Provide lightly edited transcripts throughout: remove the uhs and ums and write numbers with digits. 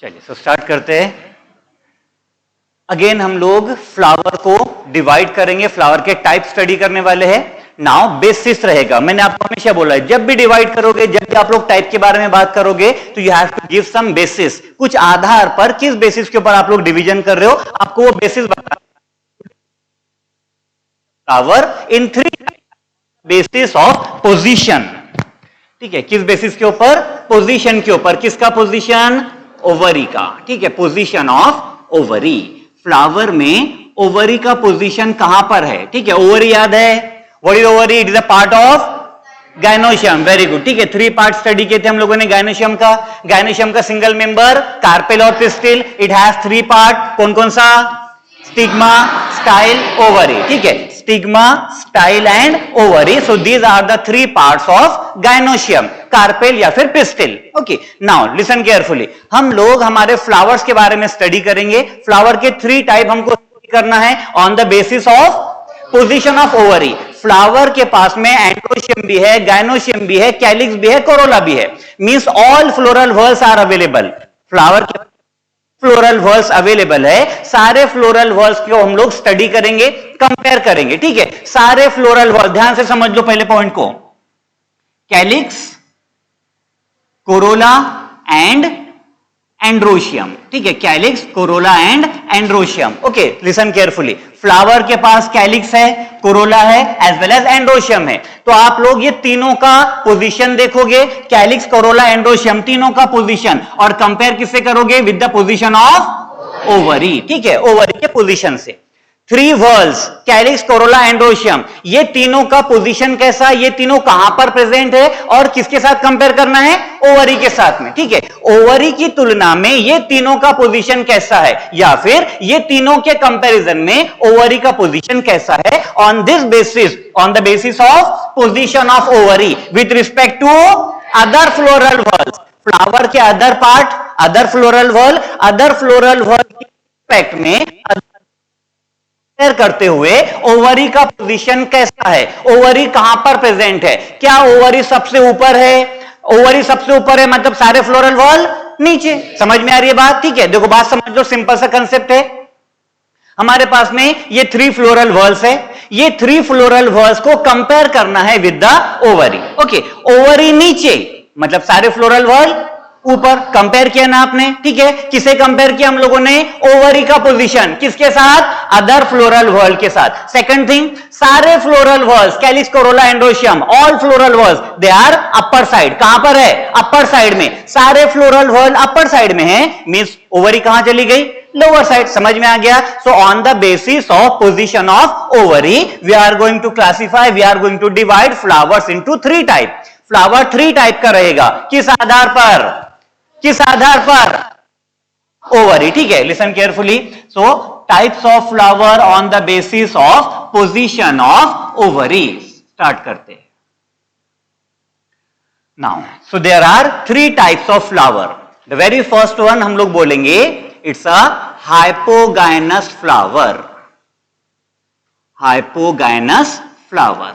चलिए so start करते हैं। अगेन हम लोग फ्लावर को डिवाइड करेंगे, फ्लावर के टाइप स्टडी करने वाले हैं। नाउ बेसिस रहेगा, मैंने आपको हमेशा बोला है जब भी डिवाइड करोगे, जब भी आप लोग टाइप के बारे में बात करोगे तो you have to give some basis. कुछ आधार पर किस बेसिस के ऊपर आप लोग डिवीजन कर रहे हो, आपको वो बेसिस बता। Flower in 3 basis of position, ठीक है, किस बेसिस के ऊपर, पोजीशन के ऊपर। किसका पोजीशन, ओवरी का, ठीक है, पोजीशन ऑफ ओवरी। फ्लावर में ओवरी का पोजीशन कहां पर है, ठीक है, ओवरी याद है, what is ovary, it is a part of gynoecium, very good, ठीक है। 3 पार्ट स्टडी किए थे हम लोगों ने गायनोशियम का। गायनोशियम का सिंगल मेंबर कार्पेल और पिस्टिल, इट हैज 3 पार्ट, कौन कौन सा, स्टिग्मा, स्टाइल, ओवरी, ठीक है, stigma, style and ovary. So these are the 3 parts of gynoecium, carpel या फिर pistil. Okay, now listen carefully, हम लोग हमारे फ्लावर्स के बारे में स्टडी करेंगे। फ्लावर के 3 टाइप हमको स्टडी करना है on the basis of position of ovary. Flower के पास में एंड्रोशियम भी है, गायनोशियम भी है, कैलिक्स भी है, कोरोला भी है, means all floral whorls are available. Flower के फ्लोरल व्हर्ल्स अवेलेबल है, सारे फ्लोरल व्हर्ल्स को हम लोग स्टडी करेंगे, कंपेयर करेंगे, ठीक है। सारे फ्लोरल व्हर्ल्स, ध्यान से समझ लो पहले पॉइंट को, कैलिक्स, कोरोला एंड एंड्रोशियम, ठीक है, calyx, Corolla and androecium. Okay, listen carefully, flower के पास कैलिक्स है, कोरोला है, एज वेल एज एंड्रोशियम है। तो आप लोग ये तीनों का पोजीशन देखोगे, कैलिक्स, कोरोला, एंड्रोशियम, तीनों का पोजीशन, और कंपेयर किससे करोगे, with the position of ovary, ठीक है, ओवरी के पोजीशन से। 3 व्हर्ल्स, कैलिक्स, कोरोला, एंड्रोशियम, ये तीनों का पोजीशन कैसा, ये तीनों कहां पर प्रेजेंट है और किसके साथ कंपेयर करना है, ओवरी के साथ में, ठीक है। ओवरी की तुलना में ये तीनों का पोजीशन कैसा है, या फिर ये तीनों के कंपैरिजन में ओवरी का पोजीशन कैसा है, on this basis, on the basis of position of ovary with respect to other floral whorls. Flower के other part, other floral whorl, other floral whorl के रिस्पेक्ट में करते हुए ओवरी का पोजीशन कैसा है, ओवरी कहां पर प्रेजेंट है, क्या ओवरी सबसे ऊपर है, ओवरी सबसे ऊपर है मतलब सारे फ्लोरल व्हर्ल नीचे। समझ में आ रही है बात, ठीक है। देखो बात समझ लो, सिंपल सा कंसेप्ट है। हमारे पास में ये 3 फ्लोरल व्हर्ल्स है, ये 3 फ्लोरल व्हर्ल्स को कंपेयर करना है with the ovary. Okay, ovary नीचे मतलब सारे फ्लोरल व्हर्ल ऊपर, कंपेयर किया ना आपने, ठीक है। किसे कंपेयर किया हम लोगों ने, ओवरी का पोजीशन किसके साथ, अदर फ्लोरल व्हर्ल के साथ। सेकंड थिंग, सारे floral whorls, calyx, corolla, androecium, all floral whorls they are upper side. कहां पर है, अपर साइड में। सारे फ्लोरल व्हर्ल अपर साइड में है, मींस ओवरी कहां चली गई, लोअर साइड। समझ में आ गया। So on the basis of position of ovary we are going to classify, we are going to divide flowers into 3 type. Flower 3 type का रहेगा, किस आधार पर, किस आधार पर, ओवरी, ठीक है। Listen carefully, so types of flower on the basis of position of ovary. Start करते हैं now. So there are 3 types of flower. The very first one हम लोग बोलेंगे, it's a hypogynous flower, hypogynous flower,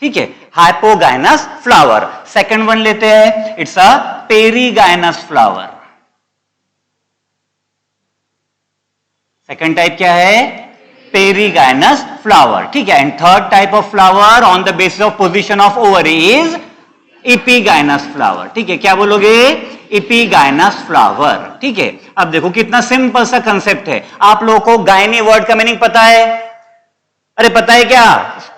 ठीक है, hypogynous flower. Second one लेते हैं, it's a perigynous flower. Second type क्या है, पेरीगाइनस फ्लावर, ठीक है। And third type of flower on the basis of position of ovary is epigynous flower, ठीक है। क्या बोलोगे, एपिगाइनस फ्लावर, ठीक है। अब देखो कितना सिंपल सा कंसेप्ट है। आप लोगों को गायनी वर्ड का मीनिंग पता है, अरे पता है क्या,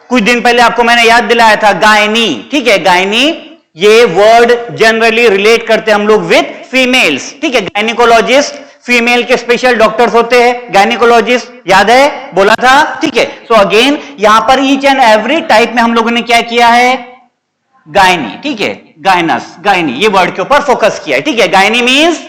कुछ दिन पहले आपको मैंने याद दिलाया था, गायनी, ठीक है। गायनी ये वर्ड जनरली रिलेट करते हम लोग विद फीमेल्स, ठीक है। गायनिकोलॉजिस्ट फीमेल के स्पेशल डॉक्टर्स होते हैं, गायनिकोलॉजिस्ट, याद है, बोला था, ठीक है। सो अगेन यहां पर ईच एंड एवरी टाइप में हम लोगों ने क्या किया है, गायनी, ठीक है, गायनस, गायनी, ये वर्ड के ऊपर फोकस किया है, ठीक है। गायनी मींस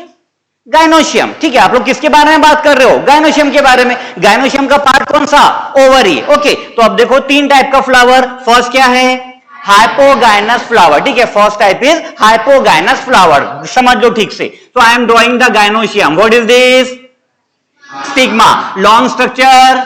गायनोशियम, ठीक है। आप लोग किसके बारे में बात कर रहे हो, गायनोशियम के बारे में। गायनोशियम का पार्ट कौन सा, ओवरी, ओके। तो अब देखो 3 टाइप का फ्लावर। फर्स्ट क्या है, हाइपोगाइनस फ्लावर, ठीक है। First type is hypogynous flower, समझ लो ठीक से। तो I am drawing the gynoecium, what is this, stigma, long structure,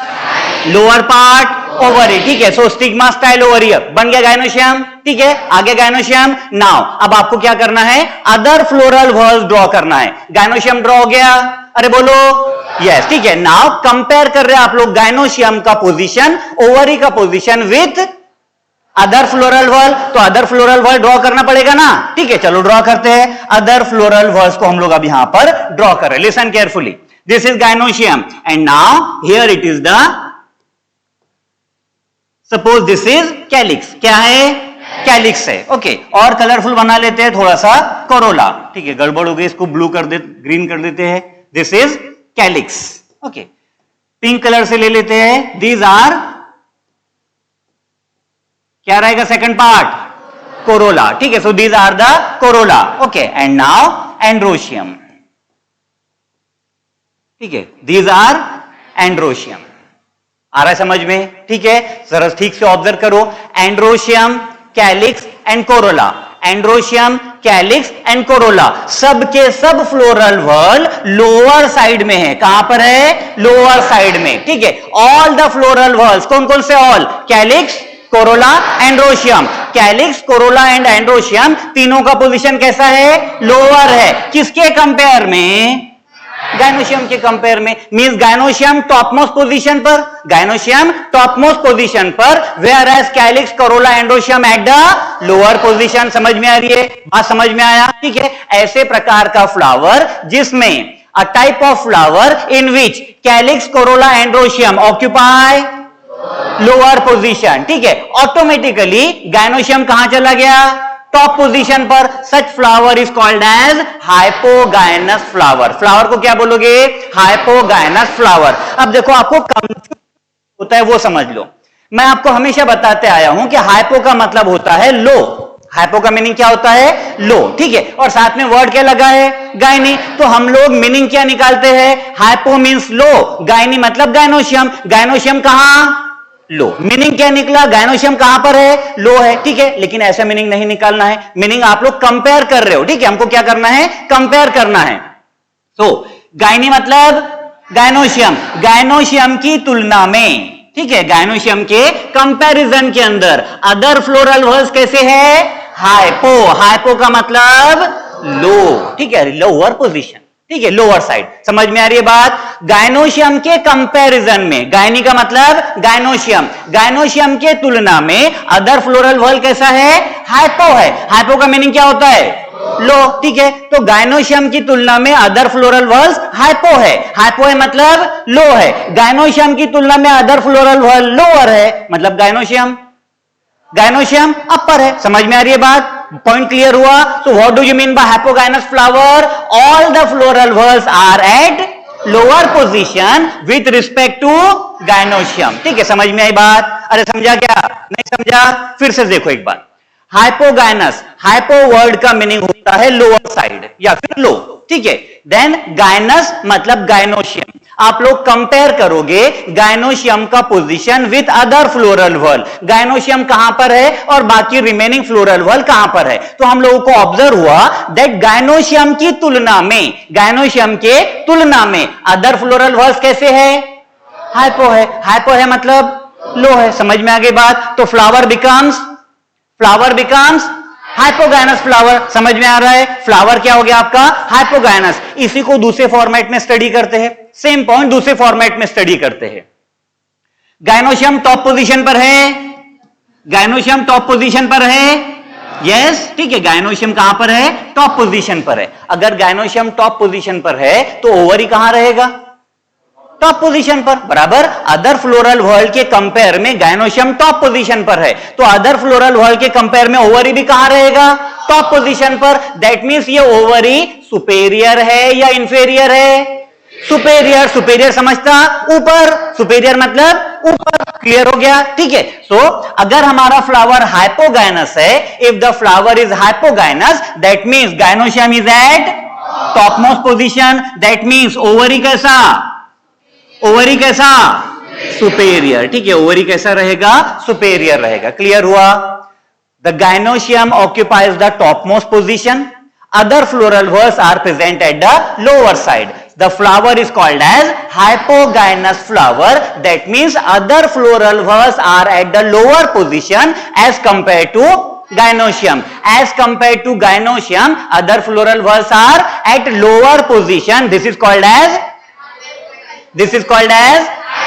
lower part, ovary, ठीक है। सो स्टिग्मा स्टाइल ओवरी बन गया गायनोशियम, ठीक है। आगे गायनोशियम। नाउ अब आपको क्या करना है, अदर फ्लोरल वॉल्स ड्रॉ करना है। गायनोशियम ड्रॉ हो गया, अरे बोलो यस, ठीक है। नाउ कंपेयर कर रहे हैं आप लोग गायनोशियम का पोजीशन, ओवरी का position with other floral wall. तो अदर फ्लोरल वॉल ड्रॉ करना पड़ेगा ना, ठीक है। चलो ड्रॉ करते हैं। अदर फ्लोरल वॉल्स को हम लोग अब यहां पर ड्रॉ कर रहे हैं। Listen carefully, this is gynoecium and now here it is the, suppose this is calyx. क्या है, कैलिक्स है, ओके। और कलरफुल बना लेते हैं थोड़ा सा, कोरोला, ठीक है। गड़बड़ हो गई, इसको ब्लू कर दे, ग्रीन कर देते हैं। This is calyx, okay. Pink colour से ले लेते हैं, दीज आर, क्या रहेगा सेकंड पार्ट, कोरोला, ठीक है। So these are the corolla, okay. And now androecium, ठीक है। These are androecium. आ रहा है समझ में, ठीक है। जरा ठीक से ऑब्जर्व करो, androecium, calyx and Corolla, androecium, calyx and Corolla, सब के सब फ्लोरल वॉल लोअर साइड में है। कहां पर है, लोअर साइड में, ठीक है। ऑल द फ्लोरल वॉल्स, कौन कौन से all, calyx, corolla, androecium. Calyx, Corolla and androecium तीनों का पोजीशन कैसा है, लोअर है। किसके कंपेयर में, गायनोशियम के कंपेयर में। मींस गायनोशियम टॉपमोस्ट पोजीशन पर, गायनोशियम टॉपमोस्ट पोजीशन पर, whereas calyx, corolla, androecium at the lower position. समझ में आ रही है बात, समझ में आया, ठीक है। ऐसे प्रकार का फ्लावर जिसमें a type of flower in which calyx, corolla, androecium occupy lower position, ठीक है। ऑटोमेटिकली गायनोशियम कहां चला गया, टॉप पोजीशन पर। Such flower is called as hypogynous flower. Flower को क्या बोलोगे, हाइपोगायनस फ्लावर। अब देखो आपको कंफ्यूज होता है वो समझ लो। मैं आपको हमेशा बताते आया हूं कि हाइपो का मतलब होता है लो। हाइपो का मीनिंग क्या होता है, लो, ठीक है। और साथ में वर्ड क्या लगा है, गायनी। तो हम लोग मीनिंग क्या निकालते हैं, हाइपो मींस लो, गायनी मतलब गायनोशियम। गायनोशियम कहां, लो। मीनिंग क्या निकला, गायनोशियम कहां पर है, लो है, ठीक है। लेकिन ऐसा मीनिंग नहीं निकालना है, मीनिंग आप लोग कंपेयर कर रहे हो, ठीक है। हमको क्या करना है, कंपेयर करना है। तो गायनी मतलब गायनोशियम, गायनोशियम की तुलना में, ठीक है। गायनोशियम के कंपैरिजन के अंदर अदर फ्लोरल वॉल्स कैसे है, हाइपो। हाइपो का मतलब लो, ठीक है, लोअर पोजीशन, ठीक है, लोअर साइड। समझ में आ रही है बात। गायनोशियम के कंपैरिजन में, गायनी का मतलब गायनोशियम, गायनोशियम के तुलना में अदर फ्लोरल वॉल कैसा है, हाइपो है। हाइपो का मीनिंग क्या होता है, लो, ठीक है। तो गायनोशियम की तुलना में अदर फ्लोरल वॉल्स हाइपो है। हाइपो है मतलब लो है। गायनोशियम की तुलना में अदर फ्लोरल वॉल लोअर है, मतलब गायनोशियम, गायनोशियम अपर है। समझ में आ रही है बात, पॉइंट क्लियर हुआ। तो what do you mean by hypogynous flower, all the floral whorls are at lower position with respect to gynoecium, ठीक है। समझ में आई बात, अरे समझा क्या, नहीं समझा, फिर से देखो एक बार। हाइपोगायनस, हाइपो वर्ड का मीनिंग होता है लोअर साइड या फिर लो, ठीक है। देन गायनस मतलब गायनोशियम। आप लोग कंपेयर करोगे गायनोशियम का position with other floral wall, gynoecium कहां पर है और बाकी रिमेनिंग फ्लोरल वॉल कहां पर है। तो हम लोगों को ऑब्जर्व हुआ दैट गायनोशियम की तुलना में, गायनोशियम के तुलना में अदर फ्लोरल वॉल्स कैसे है, हाइपो है। हाइपो है मतलब लो है। समझ में आ गई बात। तो फ्लावर बिकम्स हाइपोगायनस फ्लावर। समझ में आ रहा है, फ्लावर क्या हो गया आपका, हाइपोगायनस। इसी को दूसरे फॉर्मेट में स्टडी करते हैं, सेम पॉइंट दूसरे फॉर्मेट में स्टडी करते हैं। गायनोशियम टॉप पोजीशन पर है, गायनोशियम टॉप पोजीशन पर है, यस, ठीक है। गायनोशियम कहां पर है, टॉप पोजीशन पर है। अगर गायनोशियम टॉप पोजीशन पर है तो ओवरी कहां रहेगा, टॉप पोजीशन पर, बराबर। अदर फ्लोरल वॉल के कंपेयर में गायनोशियम टॉप पोजीशन पर है, तो अदर फ्लोरल वॉल के कंपेयर में ओवरी भी कहां रहेगा, टॉप पोजीशन पर। दैट मींस ये ओवरी सुपेरियर है या इंफेरियर है, सुपेरियर। सुपेरियर समझता, ऊपर, सुपेरियर मतलब ऊपर। क्लियर हो गया, ठीक है। सो अगर हमारा फ्लावर हाइपोगायनस है, if the flower is hypogynous that means gynoecium is at top most position. That means ovary कैसा, ओवरी कैसा, सुपेरियर, ठीक है। ओवरी कैसा रहेगा, सुपेरियर रहेगा। क्लियर हुआ। The gynoecium occupies the top most position, other floral whorls are present at the lower side. The flower is called as hypogynous flower. That means other floral whorls are at the lower position as compared to gynoecium. As compared to gynoecium, other floral whorls are at lower position. This is called as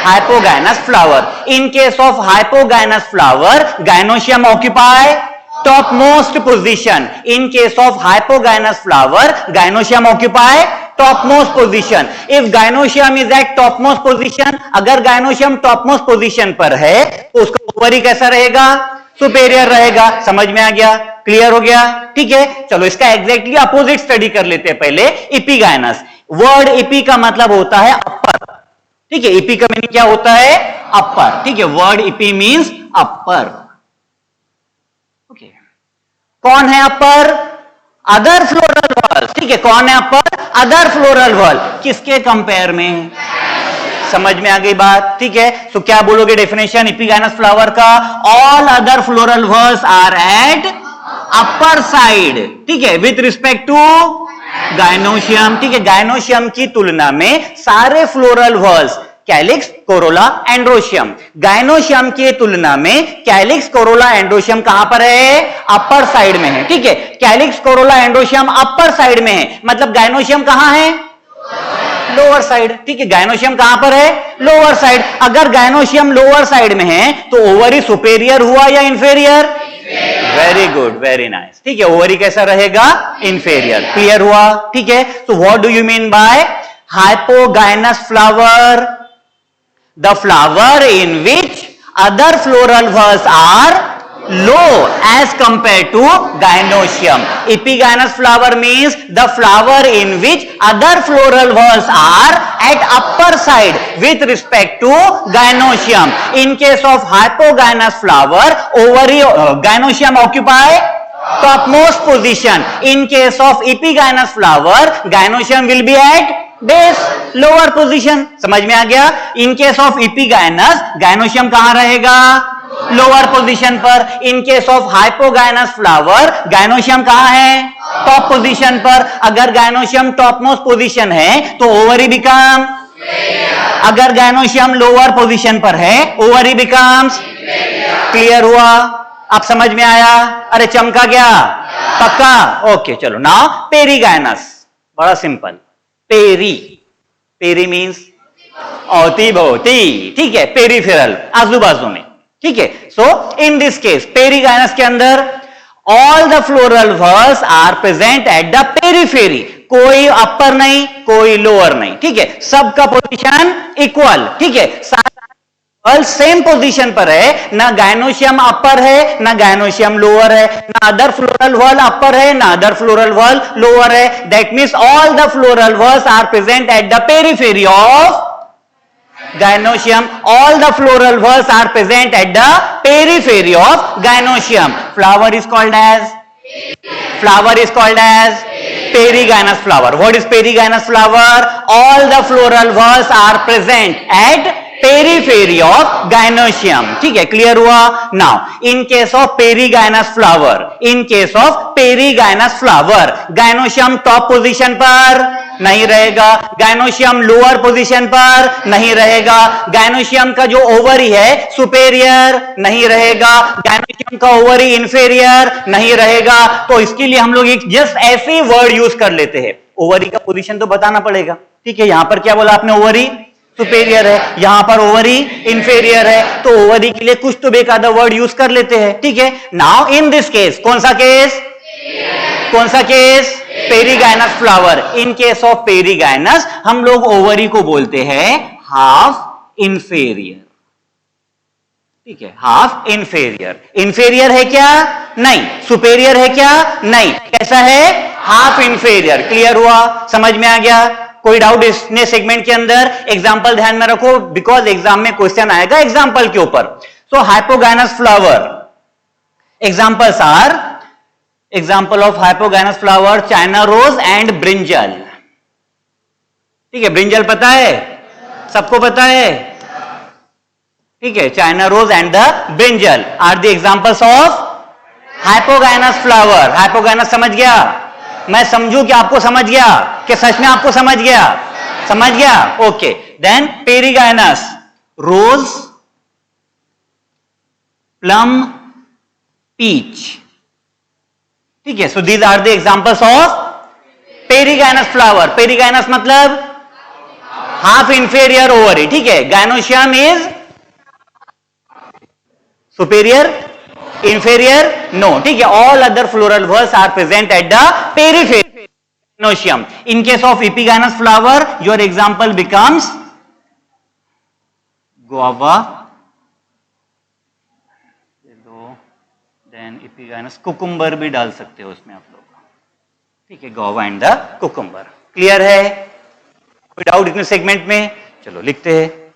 hypogynous flower. In case of hypogynous flower, gynoecium occupy topmost position. In case of hypogynous flower, gynoecium occupy topmost position. If gynoecium is at topmost position, अगर gynoecium topmost position पर है तो उसका ovary कैसा रहेगा? Superior रहेगा. समझ में आ गया? क्लियर हो गया? ठीक है, चलो इसका एग्जैक्टली अपोजिट स्टडी कर लेते हैं पहले. एपिगाइनस. वर्ड एपी का मतलब होता है अपर. ठीक है, एपी का मीनिंग क्या होता है? अपर. ठीक है, वर्ड एपी मींस अपर. कौन है अपर? Other floral wall. ठीक है, कौन है अपर? Other floral whorl. किसके कंपेयर में? समझ में आ गई बात? ठीक है, तो क्या बोलोगे डेफिनेशन एपिगाइनस फ्लावर का? All other floral whorls are at upper side. ठीक है, विथ रिस्पेक्ट टू गायनोशियम. ठीक है, गायनोशियम की तुलना में सारे floral walls calyx, corolla, androecium. Gynoecium की तुलना में कैलिक्स, कोरोला, एंड्रोशियम कहां पर है? अपर साइड में है. ठीक है, calyx, corolla, androecium upper side में है, मतलब गायनोशियम कहां है? Lower side. ठीक है, गायनोशियम कहां पर है? Lower side. अगर गायनोशियम लोअर साइड में है तो ओवरी सुपेरियर हुआ या inferior? Very good, very nice. ठीक है, ओवरी कैसा रहेगा? इंफेरियर. क्लियर हुआ? ठीक है, तो what do you mean bye hypogynous flower? The flower in which other floral whorls are low as compared to gynoecium. Epigynous flower means the flower in which other floral whorls are at upper side with respect to gynoecium. In case of hypogynous flower, ovary, gynoecium occupy topmost position. In case of epigynous flower, gynoecium will be at base, lower position. समझ में आ गया? इन case of epigynous, gynoecium कहां रहेगा? Lower position पर. इन case of hypogynous flower, gynoecium कहां है? Top position पर. अगर गायनोशियम टॉप मोस्ट पोजीशन है तो ओवरी बिकम. अगर गायनोशियम लोअर पोजीशन पर है, ओवरी बिकम्स. क्लियर हुआ? आप समझ में आया? अरे चमका गया? पक्का? ओके, चलो. Now perigynous. बड़ा सिंपल. पेरी. पेरी मीन्स औती भोती. ठीक है, पेरीफेरल, आजू बाजू में. ठीक है, so in this case perigynous के अंदर all the floral whorls are present at the periphery. कोई अपर नहीं, कोई लोअर नहीं. ठीक है, सबका पोजीशन इक्वल. ठीक है, सेम पोजीशन पर है. ना गायनोशियम अपर है, ना गायनोशियम लोअर है, ना अदर फ्लोरल वॉल अपर है, ना अदर फ्लोरल वॉल लोअर है. That means all the floral whorls are present at the periphery of gynoecium. All the floral whorls are present at the periphery of gynoecium. Flower is called as perigynous flower. What is perigynous flower? All the floral whorls are present at periphery of gynoecium. ठीक है, clear हुआ? Now in case of perigynous flower, gynoecium top position पर नहीं रहेगा, gynoecium lower position पर नहीं रहेगा, gynoecium का जो ओवरी है सुपेरियर नहीं रहेगा, गायनोशियम का ओवरी इंफेरियर नहीं रहेगा. तो इसके लिए हम लोग एक जस्ट ऐसे वर्ड यूज कर लेते हैं. ओवरी का पोजीशन तो बताना पड़ेगा. ठीक है, यहां पर क्या बोला आपने? ओवरी सुपेरियर है, यहां पर ओवरी इंफेरियर है, तो ओवरी के लिए कुछ तो बेकायदा वर्ड यूज कर लेते हैं. ठीक है, नाउ इन दिस केस, कौन सा case? Perigynous flower. In case of perigynous हम लोग ओवरी को बोलते हैं हाफ इंफेरियर. ठीक है, हाफ इंफेरियर. इंफेरियर है क्या? नहीं. सुपेरियर है क्या? नहीं. कैसा है? Half inferior. क्लियर हुआ? समझ में आ गया? कोई डाउट इसने सेगमेंट के अंदर? एग्जाम्पल ध्यान में रखो, बिकॉज एग्जाम में क्वेश्चन आएगा एग्जाम्पल के ऊपर. So hypogynous flower, examples are, example of hypogynous flower China rose and brinjal. ठीक है, ब्रिंजल पता है? सबको पता है? ठीक है, China rose and the brinjal are the examples of hypogynous flower. Hypogynous समझ गया? मैं समझू कि आपको समझ गया? कि सच में आपको समझ गया? समझ गया? Okay, then perigynous, rose, plum, peach, ठीक है. So these are the examples of perigynous flower. Perigynous मतलब हाफ इंफेरियर ओवरी, ठीक है. Gynoecium is superior, inferior, no, ठीक है. All other floral whorls are present at the periphery gynoecium. In case of epigynous flower your example becomes guava, then epigynous, cucumber भी डाल सकते हो उसमें आप लोग, ठीक है. Guava and the cucumber. Clear है? कोई डाउट इतने सेगमेंट में? चलो लिखते हैं.